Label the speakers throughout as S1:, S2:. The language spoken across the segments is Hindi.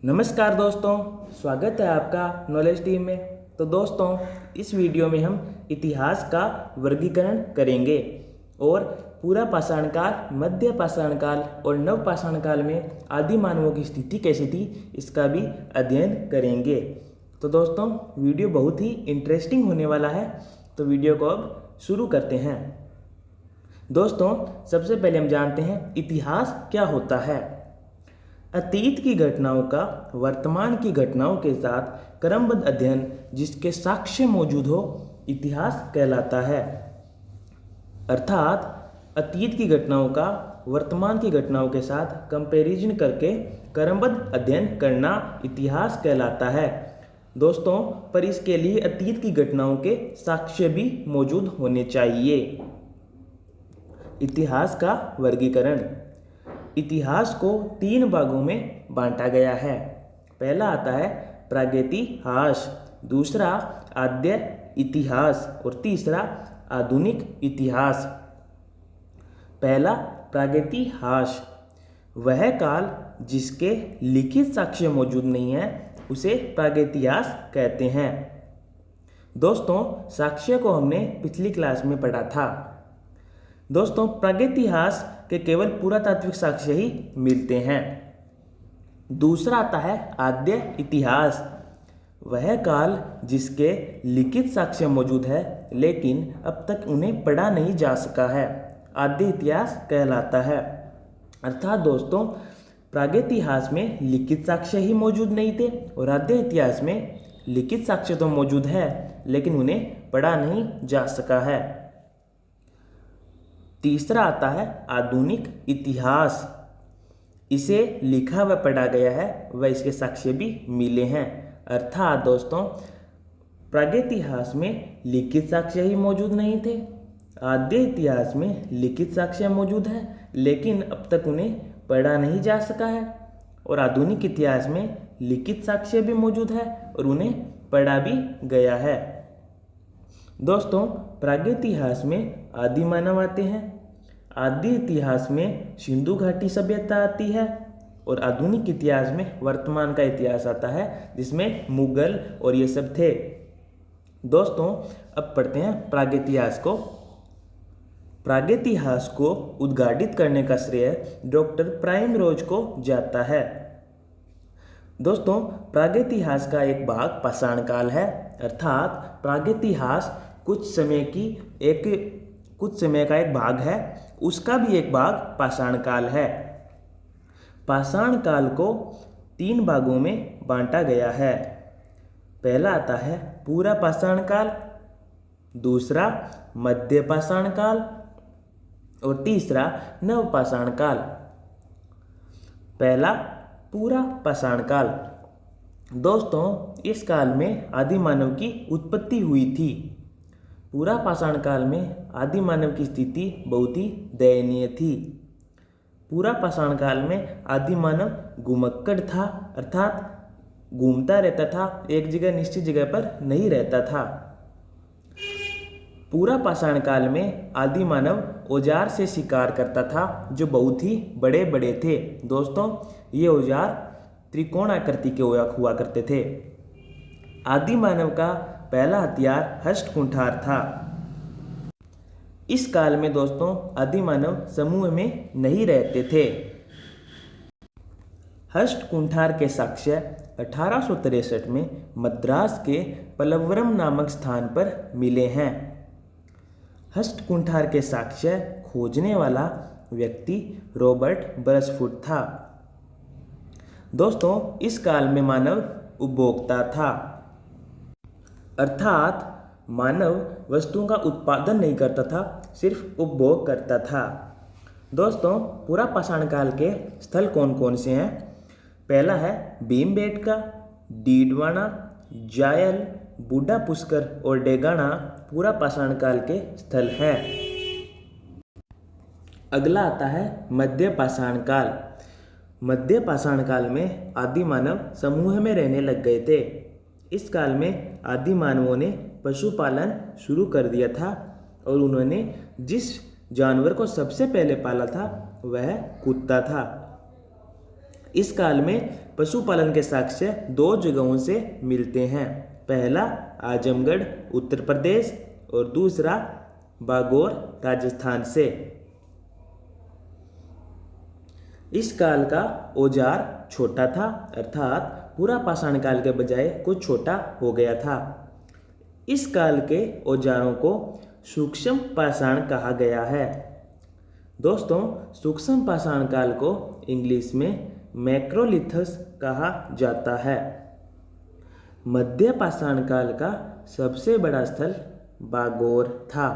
S1: नमस्कार दोस्तों, स्वागत है आपका नॉलेज टीम में। तो दोस्तों, इस वीडियो में हम इतिहास का वर्गीकरण करेंगे और पूरा पाषाण काल, मध्य पाषाण काल और नव पाषाण काल में आदि मानवों की स्थिति कैसी थी, इसका भी अध्ययन करेंगे। तो दोस्तों, वीडियो बहुत ही इंटरेस्टिंग होने वाला है, तो वीडियो को अब शुरू करते हैं। दोस्तों, सबसे पहले हम जानते हैं इतिहास क्या होता है। अतीत की घटनाओं का वर्तमान की घटनाओं के साथ क्रमबद्ध अध्ययन जिसके साक्ष्य मौजूद हो, इतिहास कहलाता है। अर्थात अतीत की घटनाओं का वर्तमान की घटनाओं के साथ कंपैरिजन करके क्रमबद्ध अध्ययन करना इतिहास कहलाता है। दोस्तों, पर इसके लिए अतीत की घटनाओं के साक्ष्य भी मौजूद होने चाहिए। इतिहास का वर्गीकरण। इतिहास को 3 भागों में बांटा गया है। पहला आता है प्रागैतिहास, दूसरा आद्य इतिहास और तीसरा आधुनिक इतिहास। पहला प्रागैतिहास, वह काल जिसके लिखित साक्ष्य मौजूद नहीं है उसे प्रागैतिहास कहते हैं। दोस्तों, साक्ष्य को हमने पिछली क्लास में पढ़ा था। दोस्तों, प्रागैतिहास के केवल पुरातात्विक साक्ष्य ही मिलते हैं। दूसरा आता है आद्य इतिहास, वह काल जिसके लिखित साक्ष्य मौजूद है लेकिन अब तक उन्हें पढ़ा नहीं जा सका है, आद्य इतिहास कहलाता है। अर्थात दोस्तों, प्रागैतिहास में लिखित साक्ष्य ही मौजूद नहीं थे और आद्य इतिहास में लिखित साक्ष्य तो मौजूद है लेकिन उन्हें पढ़ा नहीं जा सका है। तीसरा आता है आधुनिक इतिहास, इसे लिखा व पढ़ा गया है व इसके साक्ष्य भी मिले हैं। अर्थात दोस्तों, प्रागैतिहास में लिखित साक्ष्य ही मौजूद नहीं थे, आद्य इतिहास में लिखित साक्ष्य मौजूद है लेकिन अब तक उन्हें पढ़ा नहीं जा सका है, और आधुनिक इतिहास में लिखित साक्ष्य भी मौजूद है और उन्हें पढ़ा भी गया है। दोस्तों, प्रागैतिहास में आदि मानव आते हैं, आदि इतिहास में सिंधु घाटी सभ्यता आती है और आधुनिक इतिहास में वर्तमान का इतिहास आता है जिसमें मुगल और ये सब थे। दोस्तों, अब पढ़ते हैं प्रागैतिहास को। प्रागैतिहास को उद्घाटित करने का श्रेय डॉक्टर प्राइमरोज को जाता है। दोस्तों, प्रागैतिहास का एक भाग पाषाण काल है, अर्थात प्रागैतिहास कुछ समय का एक भाग है, उसका भी एक भाग पाषाण काल है। पाषाण काल को 3 भागों में बांटा गया है। पहला आता है पूरा पाषाण काल, दूसरा मध्य पाषाण काल और तीसरा नव पाषाण काल। पहला पूरा पाषाण काल। दोस्तों, इस काल में आदि मानव की उत्पत्ति हुई थी। पूरा पाषाण काल में आदि मानव की स्थिति बहुत ही दयनीय थी। पूरा पाषाण काल में आदि मानव घुमक्कड़ था, अर्थात घूमता रहता था, एक जगह निश्चित जगह पर नहीं रहता था। पूरा पाषाण काल में आदि मानव औजार से शिकार करता था जो बहुत ही बड़े बड़े थे। दोस्तों, ये औजार त्रिकोण आकृति के हुआ करते थे। आदि मानव का पहला हथियार हष्टकुंठार था। इस काल में दोस्तों, आदि मानव समूह में नहीं रहते थे। हष्टकुंठार के साक्ष्य 1863 में मद्रास के पलवरम नामक स्थान पर मिले हैं। हष्टकुंठार के साक्ष्य खोजने वाला व्यक्ति रॉबर्ट ब्रसफुट था। दोस्तों, इस काल में मानव उपभोक्ता था, अर्थात मानव वस्तुओं का उत्पादन नहीं करता था, सिर्फ उपभोग करता था। दोस्तों, पूरा पाषाण काल के स्थल कौन कौन से हैं? पहला है भीमबेटका, डीडवाना, जायल, बूढ़ा पुष्कर और डेगाना पूरा पाषाण काल के स्थल हैं। अगला आता है मध्य पाषाण काल। मध्य पाषाण काल में आदि मानव समूह में रहने लग गए थे। इस काल में आदि मानवों ने पशुपालन शुरू कर दिया था और उन्होंने जिस जानवर को सबसे पहले पाला था वह कुत्ता था। इस काल में पशुपालन के साक्ष्य दो जगहों से मिलते हैं। पहला आजमगढ़ उत्तर प्रदेश और दूसरा बागौर राजस्थान से। इस काल का औजार छोटा था, अर्थात पूरा पाषाण काल के बजाय कुछ छोटा हो गया था। इस काल के औजारों को सूक्ष्म पाषाण कहा गया है। दोस्तों, सूक्ष्म पाषाण काल को इंग्लिश में मैक्रोलिथस कहा जाता है। मध्य पाषाण काल का सबसे बड़ा स्थल बागौर था।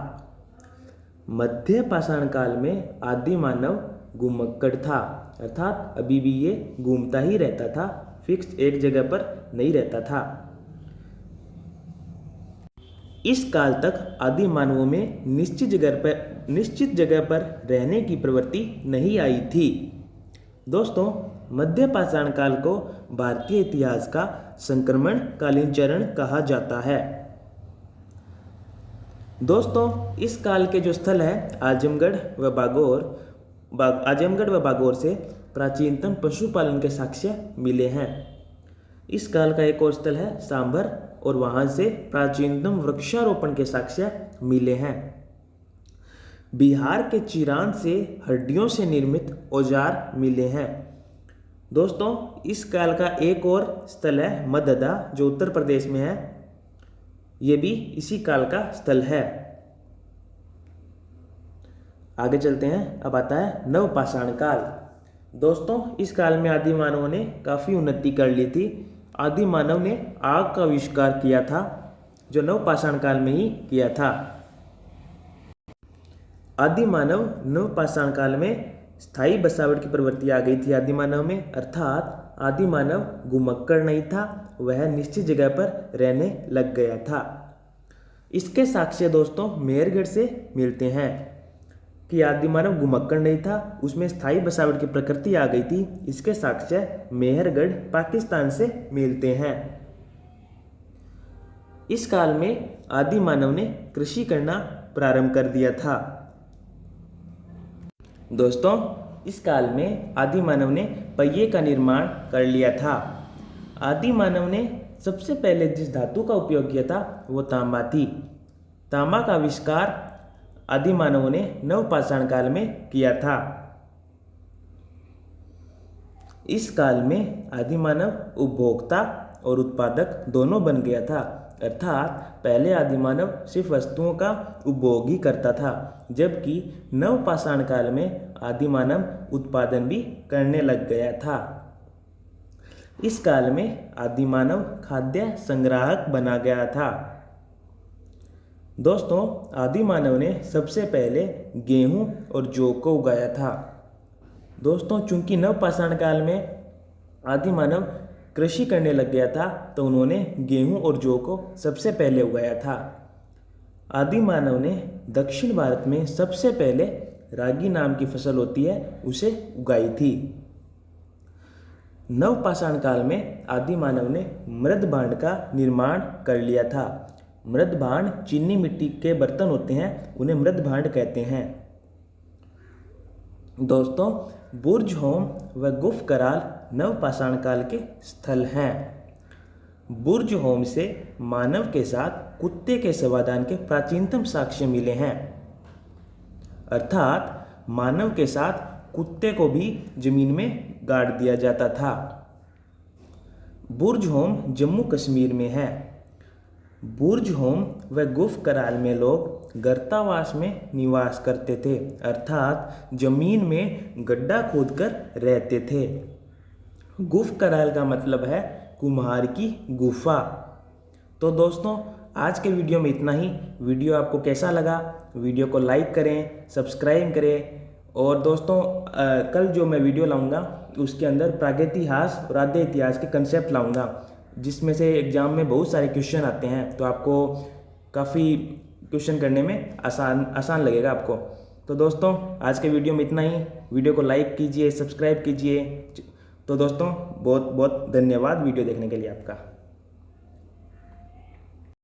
S1: मध्य पाषाण काल में आदि मानव घुमक्कड़ था, अर्थात अभी भी ये घूमता ही रहता था, फिक्स एक जगह पर नहीं रहता था। इस काल तक आदि मानवों में निश्चित जगह पर रहने की प्रवृत्ति नहीं आई थी। दोस्तों, मध्य पाषाण काल को भारतीय इतिहास का संक्रमण कालीन चरण कहा जाता है। दोस्तों, इस काल के जो स्थल है आजमगढ़ व बागौर से प्राचीनतम पशुपालन के साक्ष्य मिले हैं। इस काल का एक और स्थल है सांभर और वहां से प्राचीनतम वृक्षारोपण के साक्ष्य मिले हैं। बिहार के चिरान से हड्डियों से निर्मित औजार मिले हैं। दोस्तों, इस काल का एक और स्थल है मददा, जो उत्तर प्रदेश में है। ये भी इसी काल का स्थल है। आगे चलते हैं। अब आता है नवपाषाण काल। दोस्तों, इस काल में आदि मानवों ने काफ़ी उन्नति कर ली थी। आदि मानव ने आग का आविष्कार किया था, जो नवपाषाण काल में ही किया था। आदि मानव नवपाषाण काल में स्थायी बसावट की प्रवृत्ति आ गई थी आदि मानव में, अर्थात आदि मानव घुमक्कड़ नहीं था, वह निश्चित जगह पर रहने लग गया था। इसके साक्ष्य दोस्तों मेहरगढ़ से मिलते हैं कि आदि मानव घुमक्कड़ नहीं था, उसमें स्थायी बसावट की प्रकृति आ गई थी। इसके साक्ष्य मेहरगढ़ पाकिस्तान से मिलते हैं। इस काल में आदि मानव ने कृषि करना प्रारंभ कर दिया था। दोस्तों, इस काल में आदि मानव ने पहिए का निर्माण कर लिया था। आदि मानव ने सबसे पहले जिस धातु का उपयोग किया था वो तांबा थी। तांबा का आविष्कार आदि मानवों ने नवपाषाण काल में किया था। इस काल में आदि मानव उपभोक्ता और उत्पादक दोनों बन गया था, अर्थात पहले आदि मानव सिर्फ वस्तुओं का उपभोग ही करता था, जबकि नवपाषाण काल में आदि मानव उत्पादन भी करने लग गया था। इस काल में आदि मानव खाद्य संग्राहक बना गया था। दोस्तों, आदि मानव ने सबसे पहले गेहूं और जौ को उगाया था। दोस्तों, चूंकि नवपाषाण काल में आदि मानव कृषि करने लग गया था, तो उन्होंने गेहूं और जौ को सबसे पहले उगाया था। आदि मानव ने दक्षिण भारत में सबसे पहले रागी नाम की फसल होती है, उसे उगाई थी। नवपाषाण काल में आदि मानव ने मृद भांड का निर्माण कर लिया था। मृद भांड चीनी मिट्टी के बर्तन होते हैं, उन्हें मृद भांड कहते हैं। दोस्तों, बुर्ज होम व गुफ कराल नवपाषाण काल के स्थल हैं। बुर्ज होम से मानव के साथ कुत्ते के समाधान के प्राचीनतम साक्ष्य मिले हैं, अर्थात मानव के साथ कुत्ते को भी जमीन में गाड़ दिया जाता था। बुर्ज होम जम्मू कश्मीर में है। बुर्ज होम व गुफ कराल में लोग गर्तावास में निवास करते थे, अर्थात जमीन में गड्ढा खोदकर रहते थे। गुफ कराल का मतलब है कुम्हार की गुफा। तो दोस्तों, आज के वीडियो में इतना ही। वीडियो आपको कैसा लगा? वीडियो को लाइक करें, सब्सक्राइब करें। और दोस्तों, कल जो मैं वीडियो लाऊंगा उसके अंदर प्रागैतिहास और आद्य इतिहास के कंसेप्ट लाऊंगा, जिसमें से एग्ज़ाम में बहुत सारे क्वेश्चन आते हैं, तो आपको काफ़ी क्वेश्चन करने में आसान लगेगा आपको। तो दोस्तों, आज के वीडियो में इतना ही। वीडियो को लाइक कीजिए, सब्सक्राइब कीजिए। तो दोस्तों, बहुत बहुत धन्यवाद वीडियो देखने के लिए आपका।